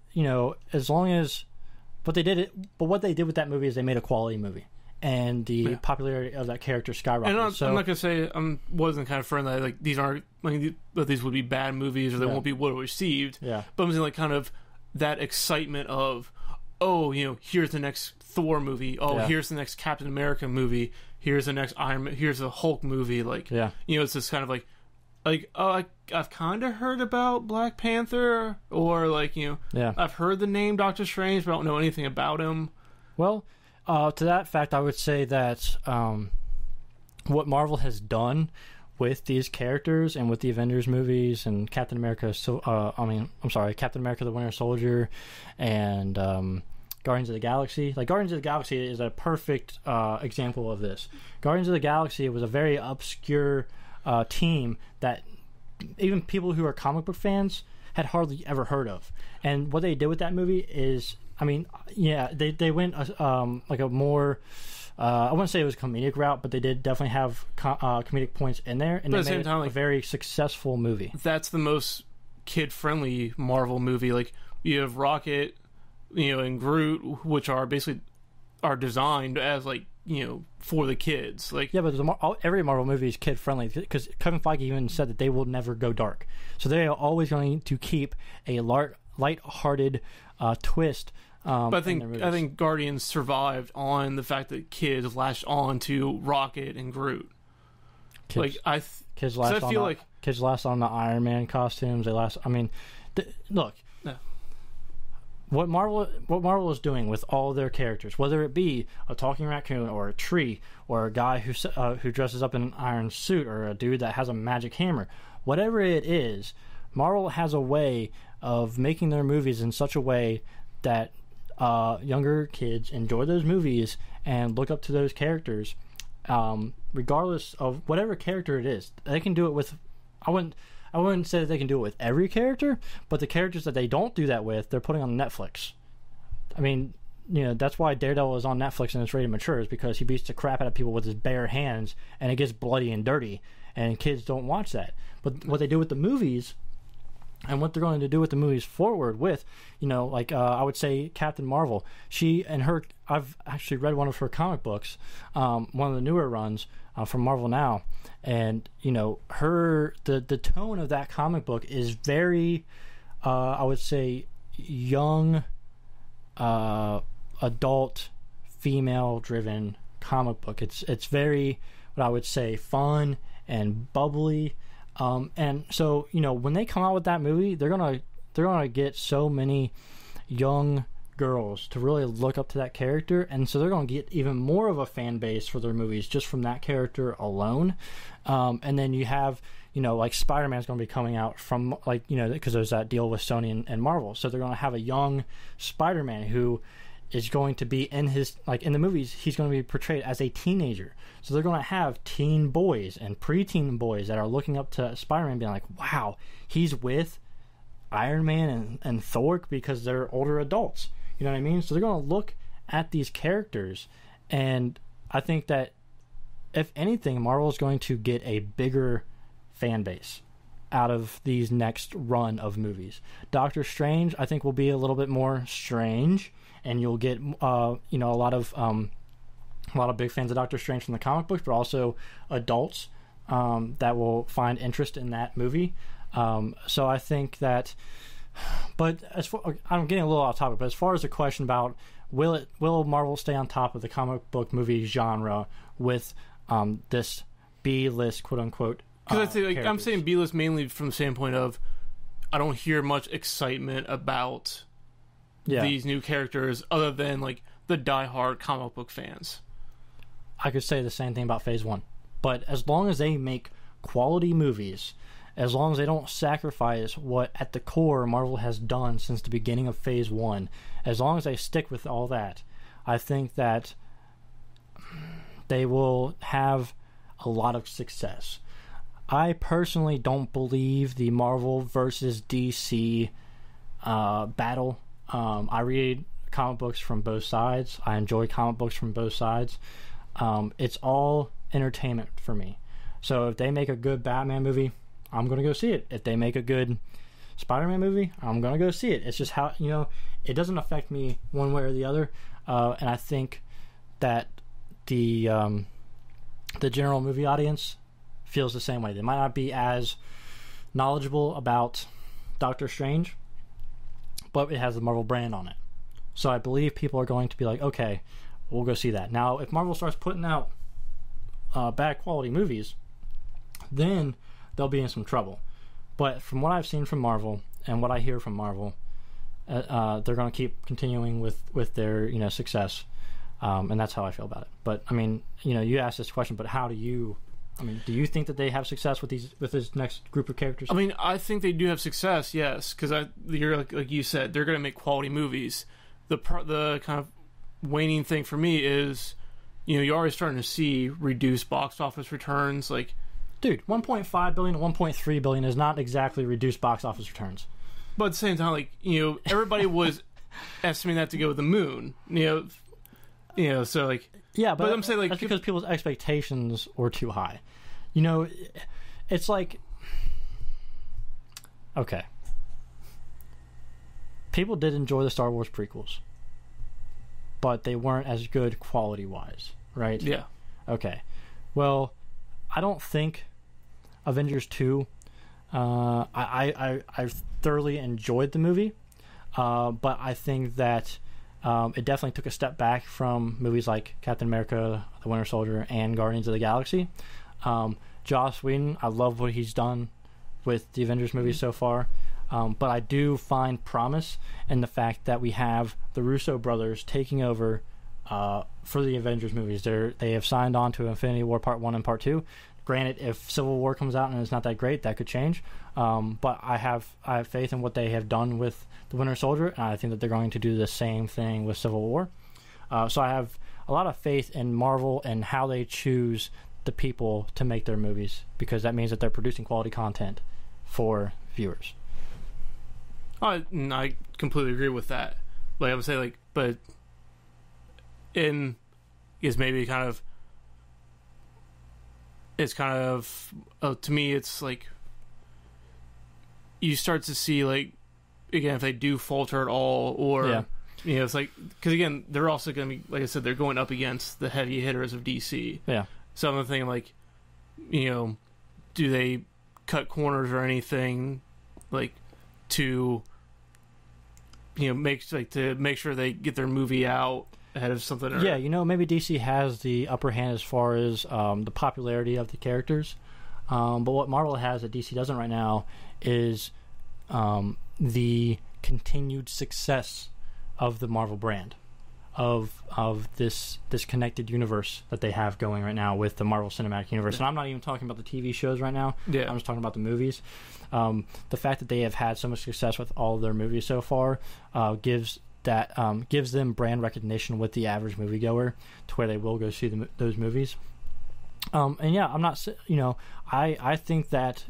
as long as what they did with that movie is they made a quality movie. And the popularity of that character skyrocketed. And I'm not gonna say wasn't kind of firm that like these aren't like that these would be bad movies or they won't be well received. Yeah. But I'm saying like kind of that excitement of, here's the next Thor movie. Here's the next Captain America movie. Here's the next Iron Man. Here's the Hulk movie. Like it's this kind of like I've kind of heard about Black Panther or like I've heard the name Doctor Strange, but I don't know anything about him. Well. To that fact, I would say that what Marvel has done with these characters and with the Avengers movies and Captain America, Captain America: The Winter Soldier, and Guardians of the Galaxy. Like Guardians of the Galaxy is a perfect example of this. Guardians of the Galaxy was a very obscure team that even people who are comic book fans had hardly ever heard of. And what they did with that movie is, they went like a more, I wouldn't say it was a comedic route, but they did definitely have comedic points in there, and they made a very successful movie. That's the most kid-friendly Marvel movie. Like you have Rocket, and Groot, which are basically designed as like for the kids. Like but every Marvel movie is kid-friendly because Kevin Feige even said that they will never go dark, so they are always going to keep a light-hearted twist. But I think Guardians survived on the fact that kids latched on to Rocket and Groot. Kids last on the Iron Man costumes. Look. No. What Marvel is doing with all their characters, whether it be a talking raccoon or a tree or a guy who dresses up in an iron suit or a dude that has a magic hammer, whatever it is, Marvel has a way of making their movies in such a way that younger kids enjoy those movies and look up to those characters, regardless of whatever character it is. They can do it with. I wouldn't say that they can do it with every character, but the characters that they don't do that with, they're putting on Netflix. that's why Daredevil is on Netflix and it's rated mature, is because he beats the crap out of people with his bare hands and it gets bloody and dirty, and kids don't watch that. But what they do with the movies, and what they're going to do with the movies forward with, I would say Captain Marvel. I've actually read one of her comic books, one of the newer runs from Marvel Now, and the tone of that comic book is very, I would say, young, adult, female-driven comic book. It's very, what I would say, fun and bubbly. And so, when they come out with that movie, they're gonna get so many young girls to really look up to that character, and so they're gonna get even more of a fan base for their movies just from that character alone. And then you have, like Spider-Man's gonna be coming out from, because there's that deal with Sony and Marvel, so they're gonna have a young Spider-Man who is going to be in the movies, he's going to be portrayed as a teenager. So they're going to have teen boys and preteen boys that are looking up to Spider-Man being like, wow, he's with Iron Man and Thor, because they're older adults. You know what I mean? So they're going to look at these characters, and I think that if anything, Marvel is going to get a bigger fan base out of these next run of movies. Doctor Strange, I think, will be a little bit more strange, and you'll get a lot of big fans of Doctor Strange from the comic books, but also adults that will find interest in that movie. So I think that, but I'm getting a little off topic, but as far as the question about will Marvel stay on top of the comic book movie genre with this B-list, quote unquote? Because I think I'm saying B-list mainly from the standpoint of I don't hear much excitement about these new characters other than the diehard comic book fans. I could say the same thing about Phase 1. But as long as they make quality movies, as long as they don't sacrifice what at the core Marvel has done since the beginning of Phase 1, as long as they stick with all that, I think that they will have a lot of success. I personally don't believe the Marvel versus DC battle. I read comic books from both sides. I enjoy comic books from both sides. It's all entertainment for me. So if they make a good Batman movie, I'm going to go see it. If they make a good Spider-Man movie, I'm going to go see it. It's just how, it doesn't affect me one way or the other. And I think that the general movie audience feels the same way. They might not be as knowledgeable about Doctor Strange, but it has the Marvel brand on it. So I believe people are going to be like, okay, we'll go see that. Now, if Marvel starts putting out bad quality movies, then they'll be in some trouble. But from what I've seen from Marvel and what I hear from Marvel, they're going to keep continuing with their success, and that's how I feel about it. But I mean, you asked this question, but how do you? I mean, do you think that they have success with this next group of characters? I mean, I think they do have success, yes, because you're like you said, they're going to make quality movies. The kind of waning thing for me is, you're already starting to see reduced box office returns. Dude, 1.5 billion to 1.3 billion is not exactly reduced box office returns. But at the same time, everybody was estimating that to go to the moon. So yeah, but I'm saying that's because people's expectations were too high. It's okay. People did enjoy the Star Wars prequels, but they weren't as good quality-wise, right? Yeah. Okay. Well, I don't think Avengers 2, I thoroughly enjoyed the movie, but I think that it definitely took a step back from movies like Captain America, The Winter Soldier, and Guardians of the Galaxy. Joss Whedon, I love what he's done with the Avengers movies so far, but I do find promise in the fact that we have the Russo brothers taking over for the Avengers movies. They have signed on to Infinity War Part 1 and Part 2. Granted, if Civil War comes out and it's not that great, that could change. But I have faith in what they have done with The Winter Soldier, and I think that they're going to do the same thing with Civil War. So I have a lot of faith in Marvel and how they choose the people to make their movies, because that means that they're producing quality content for viewers. I completely agree with that. I would say, but in is maybe kind of to me it's like you start to see like again if they do falter at all or it's like because again they're also going to be like I said they're going up against the heavy hitters of DC. So I'm thinking like do they cut corners or anything like to make sure they get their movie out ahead of something. Maybe DC has the upper hand as far as the popularity of the characters. But what Marvel has that DC doesn't right now is the continued success of the Marvel brand, of this connected universe that they have going right now with the Marvel Cinematic Universe. And I'm not even talking about the TV shows right now. I'm just talking about the movies. The fact that they have had so much success with all of their movies so far gives them brand recognition with the average moviegoer to where they will go see those movies. I'm not, I think that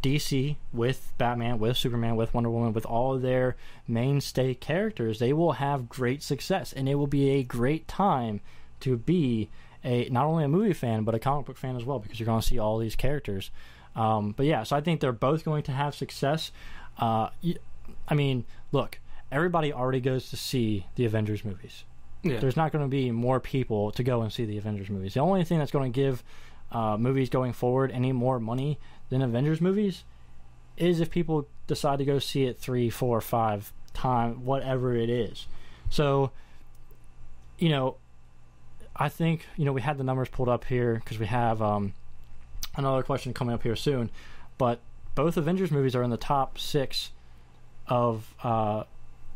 DC with Batman, with Superman, with Wonder Woman, with all of their mainstay characters, they will have great success, and it will be a great time to be not only a movie fan but a comic book fan as well, because you're going to see all these characters. So I think they're both going to have success. Look, everybody already goes to see the Avengers movies. There's not going to be more people to go and see the Avengers movies. The only thing that's going to give movies going forward any more money than Avengers movies is if people decide to go see it 3, 4, 5 times, whatever it is. So, I think, we had the numbers pulled up here because we have another question coming up here soon. But both Avengers movies are in the top 6 of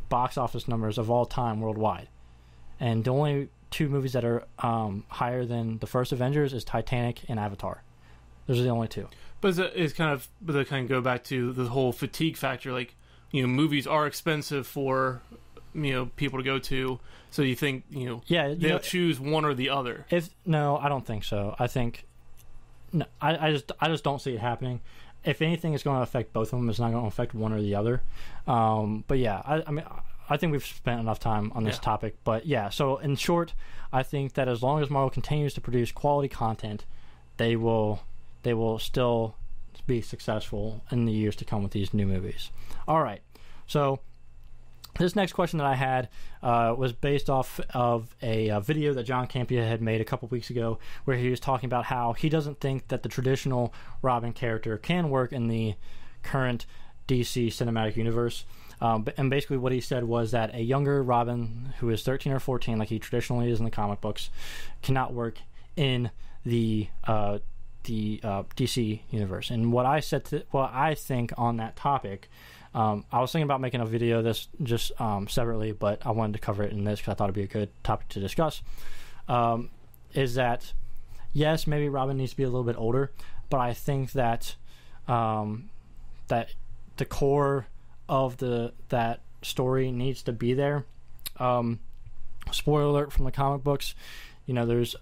box office numbers of all time worldwide. And the only 2 movies that are higher than the first Avengers is Titanic and Avatar. Those are the only 2. But they kind of go back to the whole fatigue factor. Like, movies are expensive for people to go to. So you think they'll choose one or the other? No, I don't think so. I think I just don't see it happening. If anything, it's going to affect both of them. It's not going to affect one or the other. I think we've spent enough time on this topic. But so in short, I think that as long as Marvel continues to produce quality content, they will still be successful in the years to come with these new movies. All right. So this next question that I had was based off of a video that John Campea had made a couple weeks ago, where he was talking about how he doesn't think that the traditional Robin character can work in the current DC cinematic universe. And basically what he said was that a younger Robin who is 13 or 14, like he traditionally is in the comic books, cannot work in the DC universe. And what I think on that topic, I was thinking about making a video of this just separately, but I wanted to cover it in this because I thought it'd be a good topic to discuss. Is that yes, maybe Robin needs to be a little bit older, but I think that that the core of that story needs to be there. Spoiler alert from the comic books, there's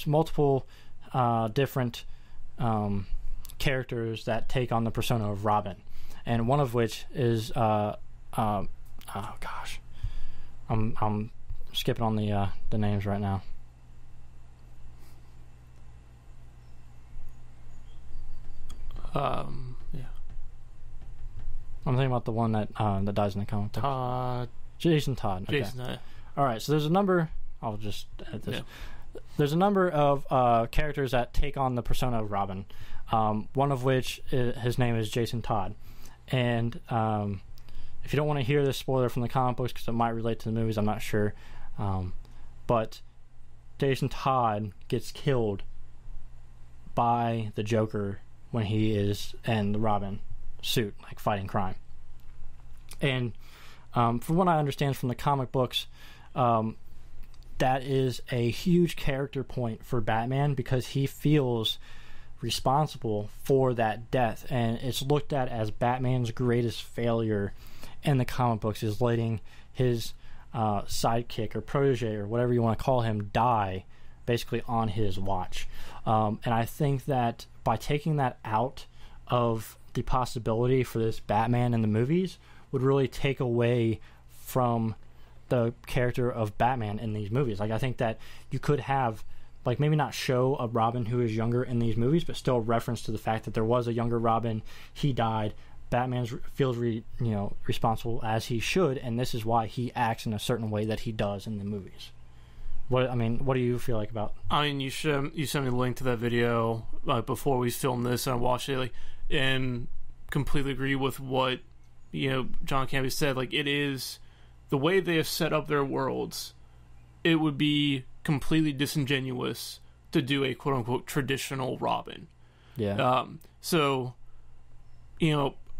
multiple different characters that take on the persona of Robin, and one of which is I'm skipping on the names right now. I'm thinking about the one that dies in the comic book. Jason Todd. Okay. Jason Todd. All right, so there's a number. I'll just edit this. Yeah. There's a number of characters that take on the persona of Robin. One of which his name is Jason Todd, and if you don't want to hear this spoiler from the comic books because it might relate to the movies, I'm not sure. But Jason Todd gets killed by the Joker when he is in the Robin suit, like fighting crime. And from what I understand from the comic books, that is a huge character point for Batman because he feels responsible for that death, and it's looked at as Batman's greatest failure in the comic books is letting his sidekick or protege or whatever you want to call him die basically on his watch. And I think that by taking that out of the possibility for this Batman in the movies would really take away from the character of Batman in these movies. Like, I think that you could have, like, maybe not show a Robin who is younger in these movies, but still reference to the fact that there was a younger Robin. He died. Batman feels responsible as he should, and this is why he acts in a certain way that he does in the movies. What do you feel like about? I mean, you sent me the link to that video before we filmed this, and I watched it, and completely agree with what John Campea said. Like, it is the way they have set up their worlds. It would be completely disingenuous to do a quote unquote traditional Robin. Yeah. So,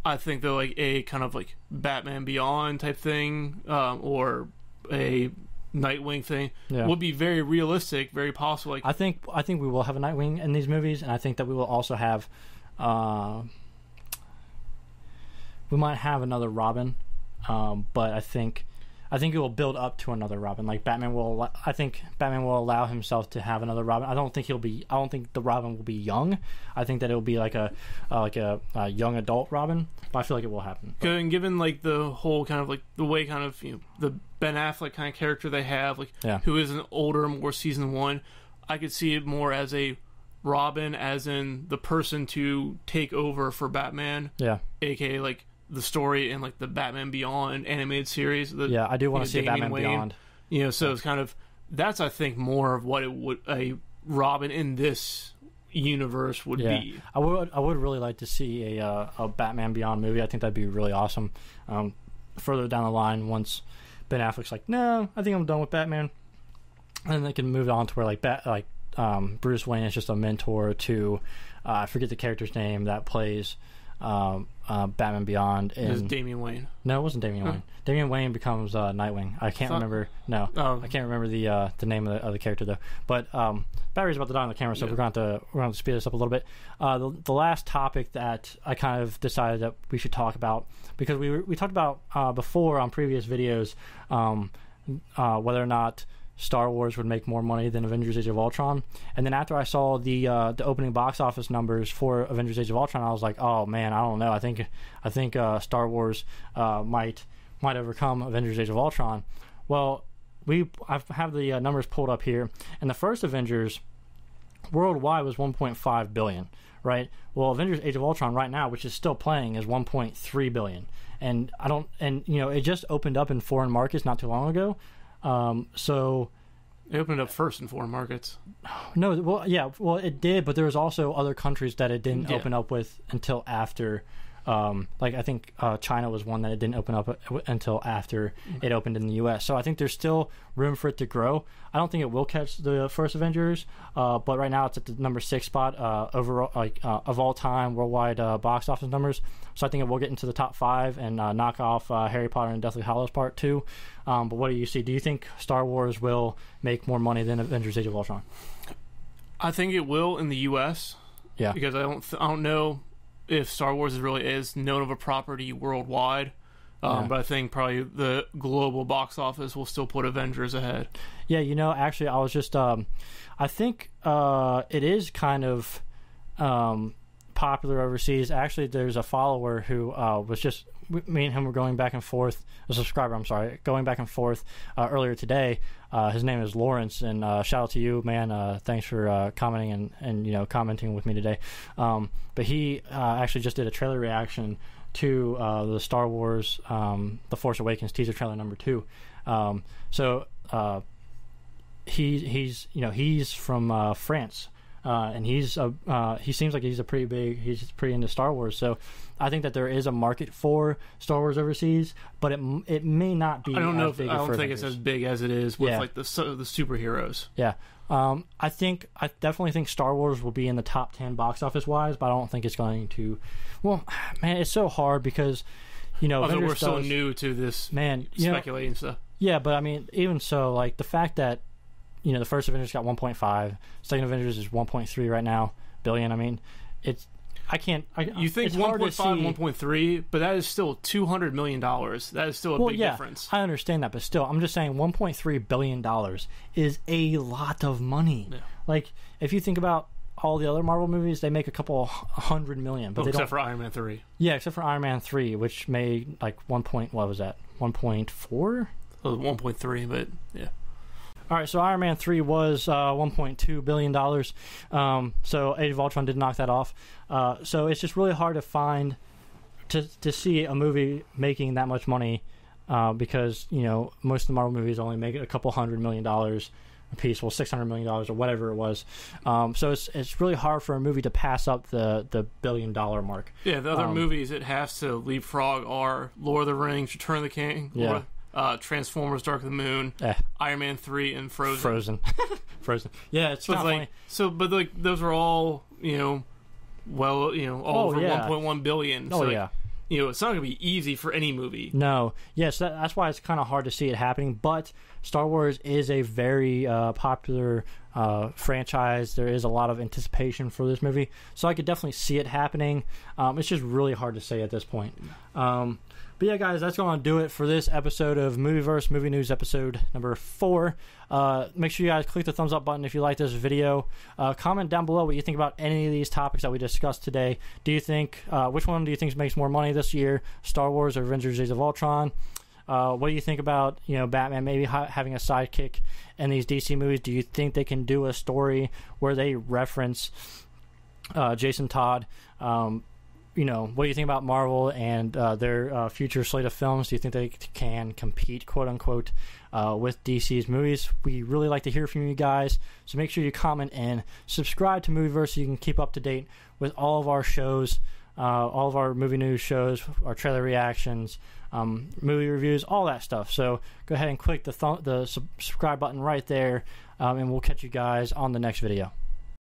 I think they're like a kind of like Batman Beyond type thing, or a Nightwing thing would be very realistic, very possible. Like, I think we will have a Nightwing in these movies, and I think that we will also have, we might have another Robin, but I think it will build up to another Robin. Like, I think Batman will allow himself to have another Robin. I don't think the Robin will be young. I think that it will be like a young adult Robin. But I feel like it will happen. And given like the whole kind of like the way kind of the Ben Affleck kind of character they have, like who is an older, more season one, I could see it more as a Robin, as in the person to take over for Batman. Yeah. AKA like the story in like the Batman Beyond animated series. I do want to see Batman Beyond. So it's kind of, that's I think more of what a Robin in this universe would be. I would really like to see a Batman Beyond movie. I think that'd be really awesome. Further down the line, once Ben Affleck's like, no, I think I'm done with Batman, and then they can move on to where Bruce Wayne is just a mentor to I forget the character's name that plays Batman Beyond. It was Damian Wayne. No, it wasn't Damian Wayne. Damian Wayne becomes Nightwing. I can't remember. No, I can't remember the name of the character though. But battery's about to die on the camera, so we're going to speed this up a little bit. The last topic that I kind of decided that we should talk about, because we talked about before on previous videos whether or not Star Wars would make more money than Avengers Age of Ultron. And then after I saw the opening box office numbers for Avengers Age of Ultron, I was like, oh man, I don't know. I think Star Wars might overcome Avengers Age of Ultron. Well, I have the numbers pulled up here, and the first Avengers worldwide was 1.5 billion, right? Well, Avengers Age of Ultron right now, which is still playing, is 1.3 billion. And it just opened up in foreign markets not too long ago. So it opened up first in foreign markets. No, well, it did, but there was also other countries that it didn't open up with until after. I think China was one that it didn't open up until after it opened in the U.S. So I think there's still room for it to grow. I don't think it will catch the first Avengers, but right now it's at the number 6 spot overall, of all time worldwide box office numbers. So I think it will get into the top 5 and knock off Harry Potter and Deathly Hallows Part 2. But what do you see? Do you think Star Wars will make more money than Avengers Age of Ultron? I think it will in the U.S. Yeah, because I don't know if Star Wars really is known of a property worldwide. But I think probably the global box office will still put Avengers ahead. Yeah, actually, I was just... I think it is kind of popular overseas. Actually, there's a follower who was just... Me and him were going back and forth... A subscriber, I'm sorry. Going back and forth earlier today. His name is Lawrence, and shout out to you, man. Thanks for commenting and commenting with me today. But he actually just did a trailer reaction to the Star Wars The Force Awakens teaser trailer number 2. He's from France, and he seems like he's pretty into Star Wars. So I think that there is a market for Star Wars overseas, but it may not be. I don't know. I don't think it's as big as it is with like the superheroes. Yeah. I definitely think Star Wars will be in the top 10 box office wise, but I don't think it's going to. Well, man, it's so hard because we're so new to this speculating stuff. Yeah, but I mean, even so, like the fact that the first Avengers got 1.5, second Avengers is 1.3 right now billion. I mean, it's. You think 1.5, 1.3, but that is still $200 million. That is still a big difference. I understand that, but still, I'm just saying $1.3 billion is a lot of money. Yeah. Like, if you think about all the other Marvel movies, they make a couple $100 million. But except for Iron Man 3. Yeah, except for Iron Man 3, which made like 1.4? 1.3, but yeah. All right, so Iron Man 3 was $1.2 billion. So Age of Ultron did knock that off. So it's just really hard to find, to see a movie making that much money because, you know, most of the Marvel movies only make a couple $100 million a piece, well, $600 million or whatever it was. So it's really hard for a movie to pass up the $1 billion mark. Yeah, the other movies it has to leapfrog are Lord of the Rings, Return of the King, Transformers, Dark of the Moon, Iron Man 3, and Frozen. Frozen. Yeah, it's not funny. But like those are all, you know, all over 1.1 billion. So you know, it's not going to be easy for any movie. No. Yes, that's why it's kind of hard to see it happening. But Star Wars is a very popular franchise. There is a lot of anticipation for this movie. So I could definitely see it happening. It's just really hard to say at this point. But yeah, guys, that's going to do it for this episode of Movieverse, Movie News episode number 4. Make sure you guys click the thumbs up button if you like this video. Comment down below what you think about any of these topics that we discussed today. Do you think, which one do you think makes more money this year, Star Wars or Avengers Age of Ultron? What do you think about, you know, Batman maybe having a sidekick in these DC movies? Do you think they can do a story where they reference Jason Todd? You know, what do you think about Marvel and their future slate of films? Do you think they can compete, quote unquote, with DC's movies? We really like to hear from you guys, so make sure you comment and subscribe to Movieverse so you can keep up to date with all of our shows, all of our movie news shows, our trailer reactions, movie reviews, all that stuff. So go ahead and click the subscribe button right there, and we'll catch you guys on the next video.